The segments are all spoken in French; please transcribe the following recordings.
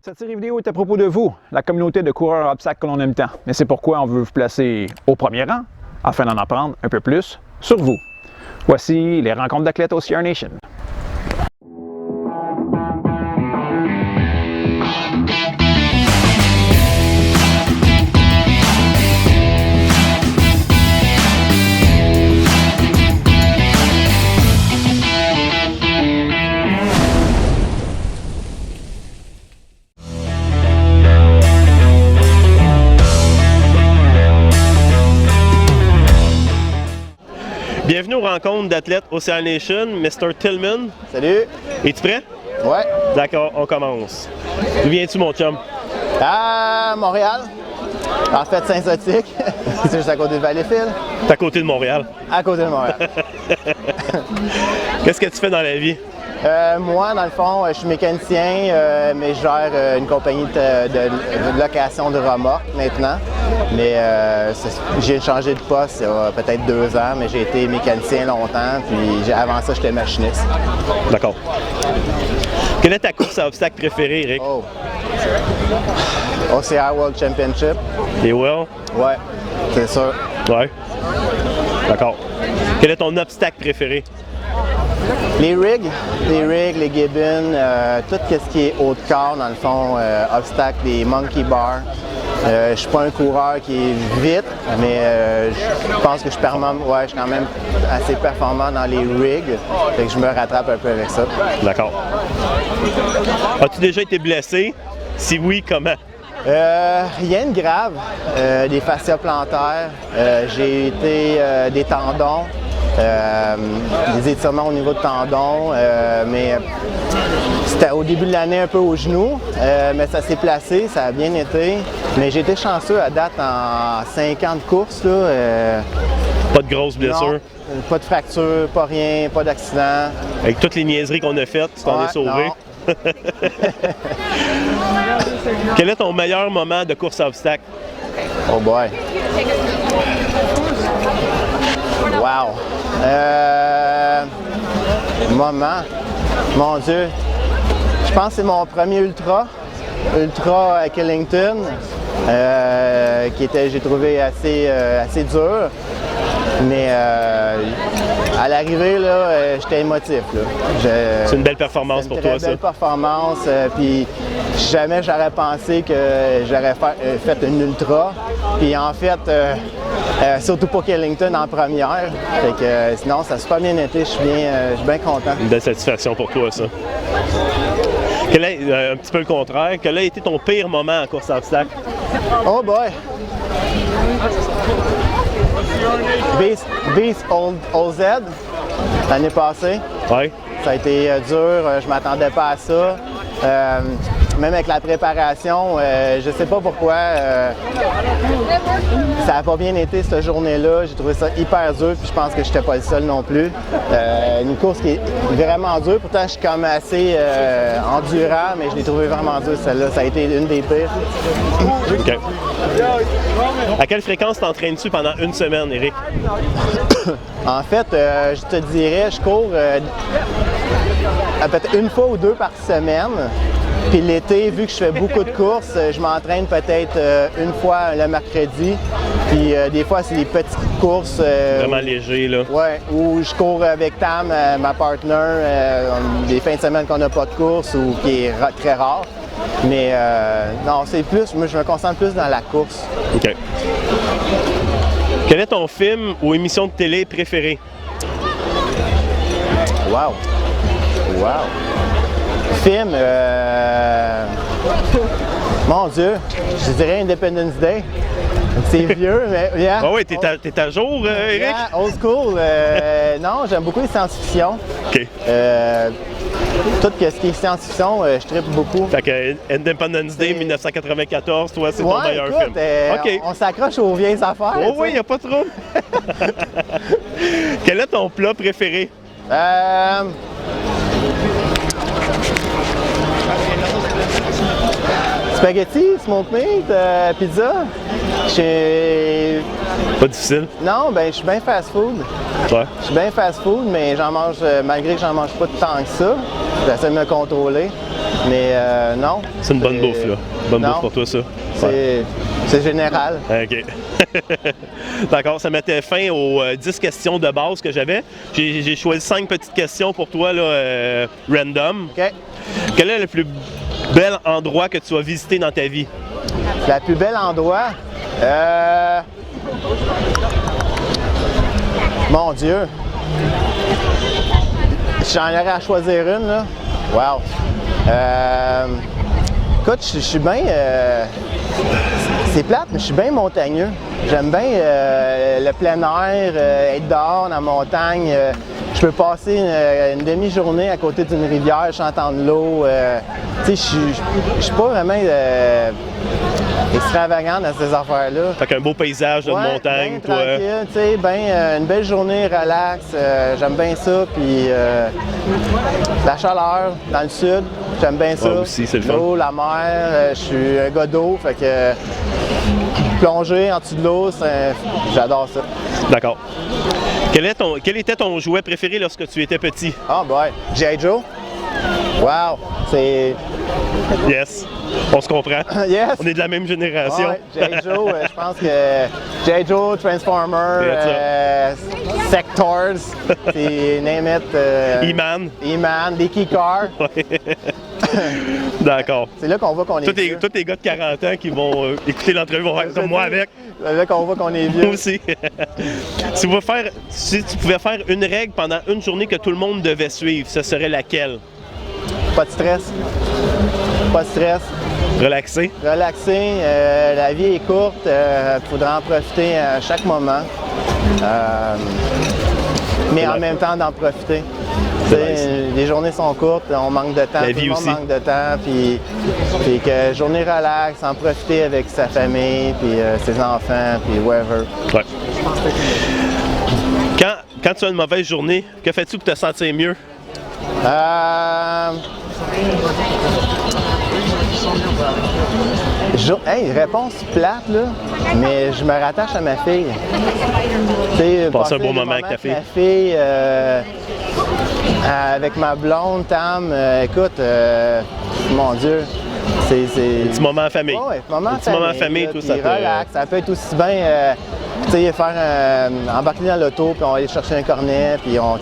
Cette série vidéo est à propos de vous, la communauté de coureurs obstacles que l'on aime tant. Mais c'est pourquoi on veut vous placer au premier rang, afin d'en apprendre un peu plus sur vous. Voici les rencontres d'athlètes au CR Nation. Bienvenue aux rencontres d'athlètes au CR Nation, Mr. Tillman. Salut! Es-tu prêt? Ouais. D'accord, on commence. D'où viens-tu, mon chum? À Montréal. En fait, Saint-Zotique. C'est juste à côté de Valleyfield. T'es à côté de Montréal. À côté de Montréal. Qu'est-ce que tu fais dans la vie? Moi, dans le fond, je suis mécanicien, mais je gère une compagnie de location de remorques maintenant. Mais j'ai changé de poste il y a peut-être 2 ans, mais j'ai été mécanicien longtemps, puis avant ça, j'étais machiniste. D'accord. Quelle est ta course à obstacles préférée, Eric? Oh! OCR World Championship. Les Will? Ouais, c'est sûr. Ouais. D'accord. Quel est ton obstacle préféré? Les rigs, les gibbons, tout ce qui est haut de corps, dans le fond, obstacles, les monkey bars. Je suis pas un coureur qui est vite, mais je pense que je suis quand même assez performant dans les rigs, fait que je me rattrape un peu avec ça. D'accord. As-tu déjà été blessé? Si oui, comment? Rien de grave, des fascias plantaires, j'ai été des tendons, des étirements au niveau de tendons, mais c'était au début de l'année un peu au genou, mais ça s'est placé, ça a bien été. Mais j'ai été chanceux à date en 50 courses. Là, Pas de grosses blessures? Non, pas de fracture, pas rien, pas d'accident. Avec toutes les niaiseries qu'on a faites, tu t'en es sauvé? Quel est ton meilleur moment de course à obstacles? Oh boy! Wow! Moment? Mon Dieu! Je pense que c'est mon premier ultra à Killington, qui était, j'ai trouvé, assez dur. Mais à l'arrivée, là, j'étais émotif. C'est une belle performance pour toi, ça? C'est une très belle performance. Puis jamais j'aurais pensé que j'aurais fait une ultra. Puis en fait, surtout pour Killington en première. Fait que sinon, ça a super bien été. Je suis bien content. Une belle satisfaction pour toi, ça. Quel est, un petit peu le contraire, quel a été ton pire moment en course à obstacles? Oh boy! Beast OZ, l'année passée. Oui. Ça a été dur, je m'attendais pas à ça. Même avec la préparation, je sais pas pourquoi, ça n'a pas bien été cette journée-là. J'ai trouvé ça hyper dur, puis je pense que je n'étais pas le seul non plus. Une course qui est vraiment dure, pourtant je suis comme assez endurant, mais je l'ai trouvé vraiment dur celle-là. Ça a été une des pires. OK. À quelle fréquence t'entraînes-tu pendant une semaine, Eric? En fait, je te dirais, je cours peut-être une fois ou 2 par semaine. Puis l'été, vu que je fais beaucoup de courses, je m'entraîne peut-être une fois le mercredi. Puis des fois, c'est des petites courses. Vraiment léger, là. Ouais, où je cours avec Tam, ma partner, des fins de semaine qu'on n'a pas de course ou qui est très rare. Mais non, c'est plus, moi je me concentre plus dans la course. OK. Quel est ton film ou émission de télé préférée? Wow! Wow! Film, mon Dieu, je dirais Independence Day. C'est vieux, mais yeah. Ah oui, t'es à jour, Eric? Yeah, old school. Non, j'aime beaucoup les science-fiction. OK. Tout ce qui est science-fiction, je trippe beaucoup. Fait que Independence Day 1994, toi, c'est ton meilleur film. OK. On s'accroche aux vieilles affaires. Oh oui, il n'y a pas trop. Quel est ton plat préféré? Spaghetti, smoked meat, pizza. Pas difficile? Non, ben je suis bien fast food. Ouais. Je suis bien fast food, mais j'en mange, malgré que j'en mange pas tant que ça. J'essaie de me contrôler. Mais non. C'est une bonne bouffe, là. Bonne bouffe pour toi, ça. C'est général. OK. D'accord, ça mettait fin aux 10 questions de base que j'avais. J'ai choisi 5 petites questions pour toi, là, random. OK. Quel est le plus bel endroit que tu as visité dans ta vie? Le plus bel endroit? Mon Dieu! J'en aurais à choisir une, là. Wow! Écoute, je suis bien... c'est plate, mais je suis bien montagneux. J'aime bien le plein air, être dehors, dans la montagne. Je peux passer une demi-journée à côté d'une rivière, chantant de l'eau. Tu sais, je suis pas vraiment extravagant dans ces affaires-là. Fait qu'un beau paysage de montagne, toi. Tranquille, tu sais, une belle journée, relax. J'aime bien ça. Puis la chaleur dans le sud, j'aime bien ça. Ouais, aussi, c'est le fun. L'eau, la mer, je suis un gars d'eau, fait que plonger en dessous de l'eau, j'adore ça. D'accord. Quel était ton jouet préféré lorsque tu étais petit? Ah, boy, G.I. Joe. Wow, c'est... Yes, on se comprend. Yes. On est de la même génération. Ouais, G.I. Joe, je pense que G.I. Joe, Transformer, Sectors, c'est name it. E-Man. E-Man, des keycars. D'accord. C'est là qu'on voit qu'on est vieux. Tous les gars de 40 ans qui vont écouter l'entrevue vont faire comme moi avec. C'est là qu'on voit qu'on est vieux. Moi aussi. Si tu pouvais faire une règle pendant une journée que tout le monde devait suivre, ce serait laquelle? Pas de stress. Pas de stress. Relaxer. Relaxer. La vie est courte. Il faudra en profiter à chaque moment. Mais en même temps, d'en profiter. Les journées sont courtes, on manque de temps, tout le monde manque de temps, puis que journée relax, en profiter avec sa famille, puis ses enfants, puis whatever. Ouais. Quand tu as une mauvaise journée, que fais-tu pour te sentir mieux? Hey, réponse plate, là, mais je me rattache à ma fille. Passer un bon moment avec ta fille. Ma fille, avec ma blonde, Tam, écoute, mon Dieu, c'est... Un petit moment en famille. Ouais, un petit moment en famille, tout ça. Relax, ça peut être aussi bien, tu sais, embarquer dans l'auto, puis on va aller chercher un cornet, puis on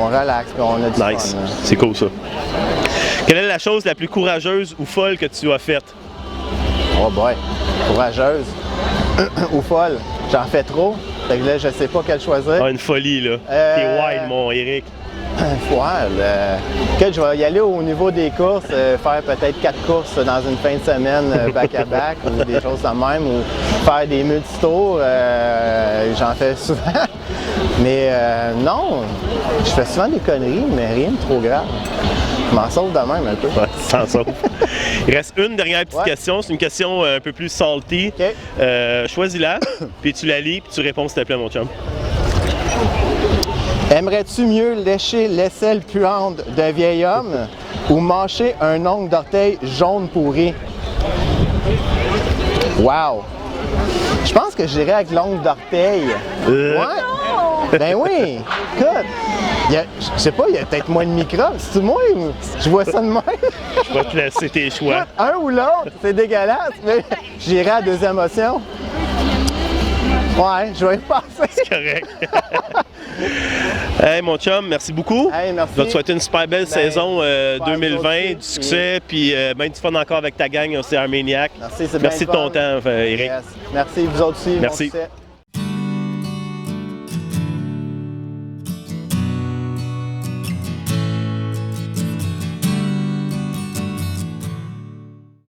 relaxe, puis on a du fun. Nice, c'est cool ça. Quelle est la chose la plus courageuse ou folle que tu as faite? Oh boy, courageuse ou folle, j'en fais trop, fait que là, je sais pas quelle choisir. Ah, une folie, là. T'es wild, mon Eric. Je vais y aller au niveau des courses, faire peut-être 4 courses dans une fin de semaine back-à-back ou des choses de même, ou faire des multitours, j'en fais souvent. Mais non, je fais souvent des conneries, mais rien de trop grave. Je m'en sauve de même un peu. Ouais, tu t'en sauves. Il reste une dernière petite question, c'est une question un peu plus salty. Okay. Choisis-la, puis tu la lis, puis tu réponds s'il te plaît, mon chum. Aimerais-tu mieux lécher l'aisselle puante d'un vieil homme ou mâcher un ongle d'orteil jaune pourri? Wow! Je pense que j'irais avec l'ongle d'orteil. Ouais? Ben oui! Écoute, je sais pas, il y a peut-être moins de microbes. C'est moi, je vois ça de même. Je vais te laisser tes choix. Un ou l'autre, c'est dégueulasse, mais j'irai à la deuxième option. Ouais, je vais y passer. C'est correct. Hey, mon chum, merci beaucoup. Hey, merci. Je vais te souhaiter une super belle saison 2020, du succès, puis ben du fun encore avec ta gang aussi Arméniac. Merci, c'est Merci de ton temps, Eric. Yes. Merci, vous autres aussi. Merci. Bon succès.